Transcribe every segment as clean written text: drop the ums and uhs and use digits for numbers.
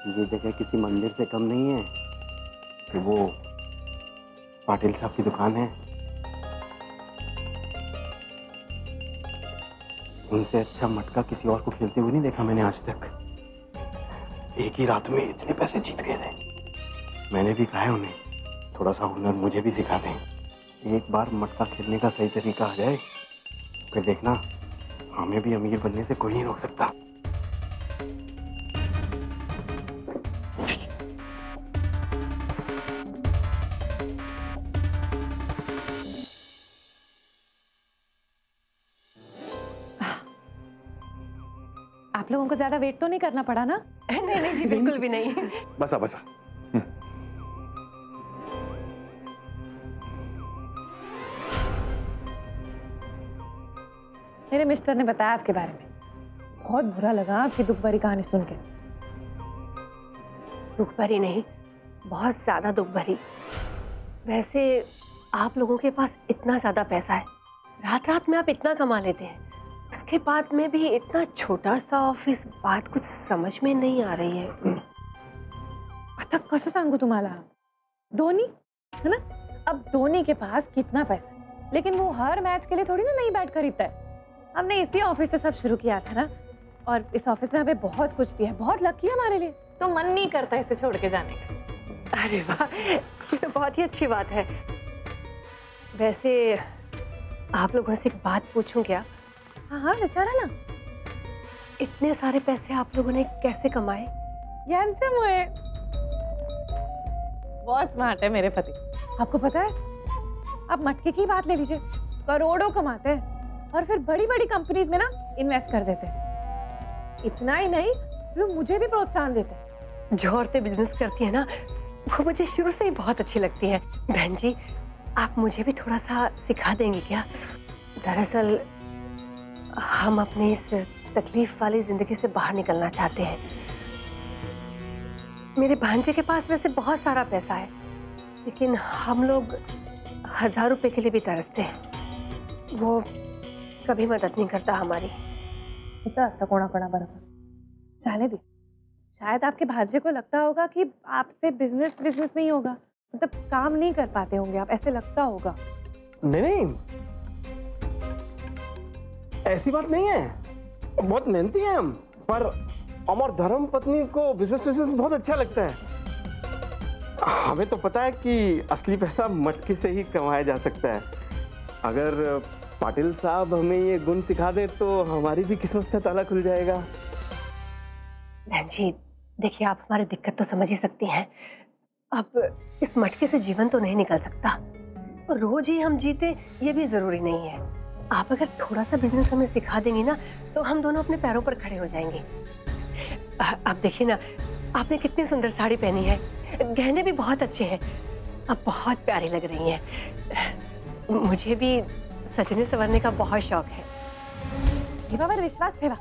ये जगह किसी मंदिर से कम नहीं है कि वो पाटिल साहब की दुकान है। उनसे अच्छा मटका किसी और को खेलते हुए नहीं देखा मैंने आज तक। एक ही रात में इतने पैसे जीत गए थे। मैंने भी कहा है उन्हें थोड़ा सा हुनर मुझे भी सिखा दें। एक बार मटका खेलने का सही तरीका आ जाए फिर देखना हमें भी अमीर बनने से कोई नहीं रोक सकता। आप लोगों को ज्यादा वेट तो नहीं करना पड़ा ना? नहीं नहीं जी, बिल्कुल भी नहीं। बसा बसा। मेरे मिस्टर ने बताया आपके बारे में, बहुत बुरा लगा आपकी दुख भरी कहानी सुन के। दुख भरी नहीं, बहुत ज्यादा दुख भरी। वैसे आप लोगों के पास इतना ज्यादा पैसा है, रात रात में आप इतना कमा लेते हैं, उसके बाद में भी इतना छोटा सा ऑफिस, बात कुछ समझ में नहीं आ रही है। आता कसं सांगू तुम्हाला? धोनी है ना, अब धोनी के पास कितना पैसा, लेकिन वो हर मैच के लिए थोड़ी ना नई बैट खरीदता है। हमने इसी ऑफिस से सब शुरू किया था ना, और इस ऑफिस ने हमें बहुत कुछ दिया है, बहुत लकी है हमारे लिए, तो मन नहीं करता इसे छोड़ के जाने का। अरे वाह, ये तो बहुत ही अच्छी बात है। वैसे आप लोगों से एक बात पूछूं क्या? हाँ हाँ बेचारा ना, इतने सारे पैसे आप लोगों ने कैसे कमाए? यांच्यामुळे। बहुत स्मार्ट है मेरे पति। आपको पता है, आप मटके की बात ले लीजिए, करोड़ों कमाते हैं और फिर बड़ी बड़ी कंपनीज में ना इन्वेस्ट कर देते हैं। इतना ही नहीं, वो मुझे भी प्रोत्साहन देते हैं। जो औरतें बिजनेस करती है ना, वो मुझे शुरू से ही बहुत अच्छी लगती है। बहन जी, आप मुझे भी थोड़ा सा सिखा देंगे क्या? दरअसल हम अपनी इस तकलीफ वाली जिंदगी से बाहर निकलना चाहते हैं। मेरे भांजे के पास वैसे बहुत सारा पैसा है, लेकिन हम लोग 1000 रुपए के लिए भी तरसते हैं। वो कभी मदद नहीं करता हमारी। जाने दी, शायद आपके भांजे को लगता होगा कि आपसे बिजनेस नहीं होगा, मतलब काम नहीं कर पाते होंगे आप, ऐसे लगता होगा। नहीं नहीं, ऐसी बात नहीं है, बहुत मेहनती हैं हम, पर हमार धर्म पत्नी को बिजनेस बहुत अच्छा लगता है। हमें तो पता है कि असली पैसा मटके से ही कमाया जा सकता है। अगर पाटिल साहब हमें ये गुण सिखा दे तो हमारी भी किस्मत का ताला खुल जाएगा। बहन जी देखिए, आप हमारी दिक्कत तो समझ ही सकती हैं। अब इस मटके से जीवन तो नहीं निकल सकता, और रोज ही हम जीते ये भी जरूरी नहीं है। आप अगर थोड़ा सा बिजनेस हमें सिखा देंगी ना, तो हम दोनों अपने पैरों पर खड़े हो जाएंगे। अब देखिए ना, आपने कितनी सुंदर साड़ी पहनी है, गहने भी बहुत अच्छे हैं, आप बहुत प्यारी लग रही हैं। मुझे भी सजने संवरने का बहुत शौक है। ये बाबा विश्वास ठेवा,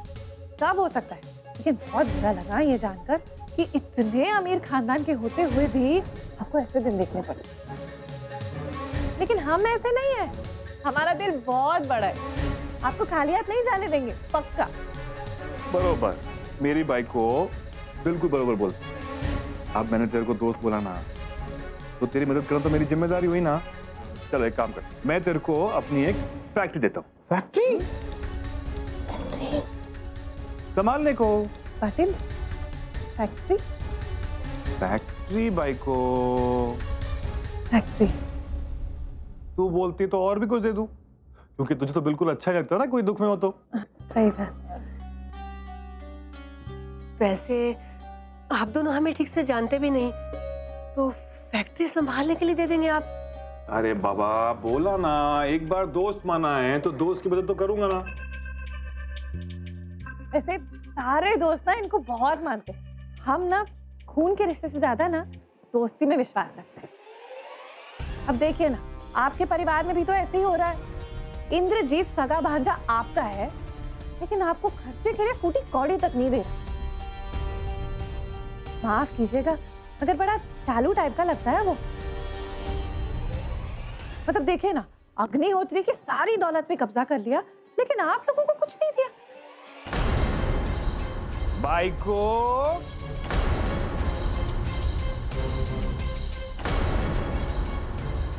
सब हो सकता है, लेकिन बहुत बुरा लगा ये जानकर कि इतने अमीर खानदान के होते हुए भी आपको ऐसे दिन देखने पड़े। लेकिन हम ऐसे नहीं है, हमारा दिल बहुत बड़ा है, आपको खाली हाथ नहीं जाने देंगे, पक्का। बरोबर, मेरी बाइक को बिल्कुल बरोबर बोल। अब मैंने तेरे को दोस्त बोला ना, तो तेरी मदद करना तो मेरी जिम्मेदारी हुई ना। चलो एक काम कर, मैं तेरे को अपनी एक फैक्ट्री देता हूँ। फैक्ट्री? संभालने को। पाटिल, फैक्ट्री? फैक्ट्री बाइक को। फैक्ट्री? तू बोलती तो और भी कुछ दे दूं, क्योंकि तुझे तो बिल्कुल अच्छा लगता है ना कोई दुख में हो तो। सही था। वैसे आप दोनों हमें ठीक से जानते भी नहीं, तो फैक्ट्री संभालने के लिए दे देंगे आप? अरे बाबा, बोला ना, एक बार दोस्त माना है तो दोस्त की मदद तो करूंगा ना। वैसे सारे दोस्त ना इनको बहुत मानते हैं। हम ना खून के रिश्ते से ज्यादा ना दोस्ती में विश्वास रखते हैं। अब देखिए ना, आपके परिवार में भी तो ऐसे ही हो रहा है। इंद्रजीत सगा भांजा आपका है, लेकिन आपको खर्चे के लिए फूटी कौड़ी तक नहीं दे रहा। माफ कीजिएगा, मगर बड़ा चालू टाइप का लगता है वो। मतलब देखिए ना, अग्निहोत्री की सारी दौलत पे कब्जा कर लिया, लेकिन आप लोगों को कुछ नहीं दिया। बाइक को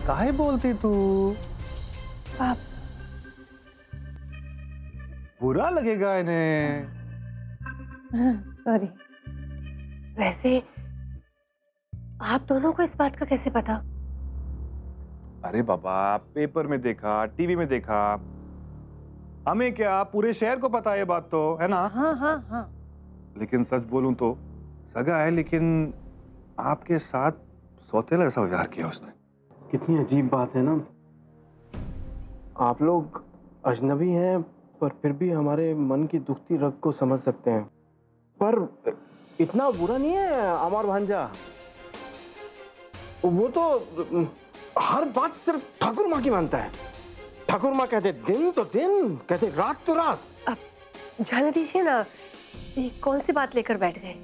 काहे बोलती तू? आप बुरा लगेगा इन्हें। सॉरी। वैसे आप दोनों को इस बात का कैसे पता? अरे बाबा, पेपर में देखा, टीवी में देखा, हमें क्या पूरे शहर को पता है ये बात तो, है ना? हाँ हाँ हाँ। लेकिन सच बोलूं तो सगा है, लेकिन आपके साथ सौतेला ऐसा व्यवहार किया उसने। कितनी अजीब बात है ना। आप लोग अजनबी हैं पर फिर भी हमारे मन की दुखती रग को समझ सकते हैं। पर इतना बुरा नहीं है अमर भांजा। वो तो हर बात सिर्फ ठाकुर माँ की मानता है। ठाकुर माँ कहते दिन तो दिन, कहते रात तो रात। अब जाने दीजिए ना, ये कौन सी बात लेकर बैठ गए?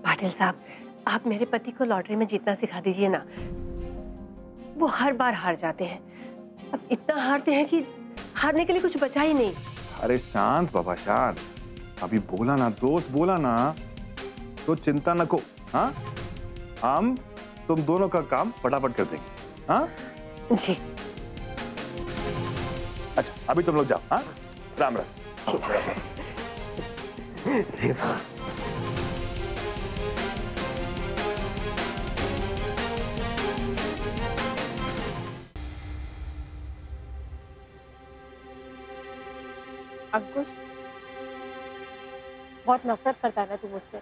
पाटिल साहब, आप मेरे पति को लॉटरी में जीतना सिखा दीजिए ना। वो हर बार हार जाते हैं। अब इतना हारते हैं कि हारने के लिए कुछ बचा ही नहीं। अरे शांत बाबा शांत, अभी बोला ना दोस्त, बोला ना तो चिंता न को। हाँ, हम तुम दोनों का काम फटाफट कर देंगे। हाँ जी। अच्छा, अभी तुम लोग जाओ। हाँ, राम राम। अंकुश, बहुत नफरत करता है ना तू मुझसे।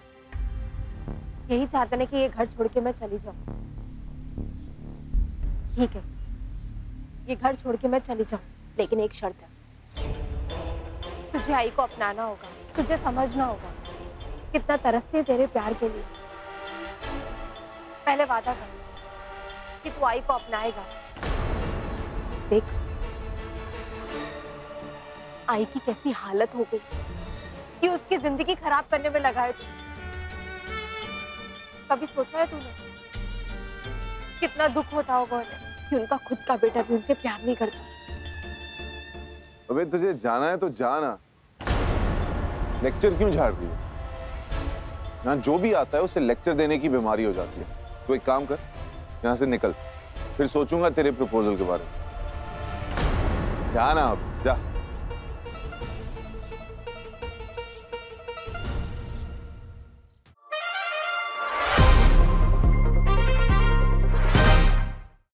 यही चाहते ना कि ये घर छोड़ के मैं चली जाऊं। ठीक है, ये घर छोड़ के मैं चली जाऊं, लेकिन एक शर्त है। तुझे आई को अपनाना होगा, तुझे समझना होगा कितना तरसती है तेरे प्यार के लिए। पहले वादा कर कि तू आई को अपनाएगा। देख आई की कैसी हालत हो गई कि उसकी जिंदगी खराब करने में लगा है तू। कभी सोचा है तूने कितना दुख होता होगा उन्हें कि उनका खुद का बेटा भी उनसे प्यार नहीं करता। अबे तुझे जाना है तो जाना, लेक्चर क्यों झाड़ रही है? यहाँ जो भी आता है उसे लेक्चर देने की बीमारी हो जाती है। तो एक काम कर, यहाँ से निकल, फिर सोचूंगा तेरे प्रपोजल के बारे में। जाना अब, जा।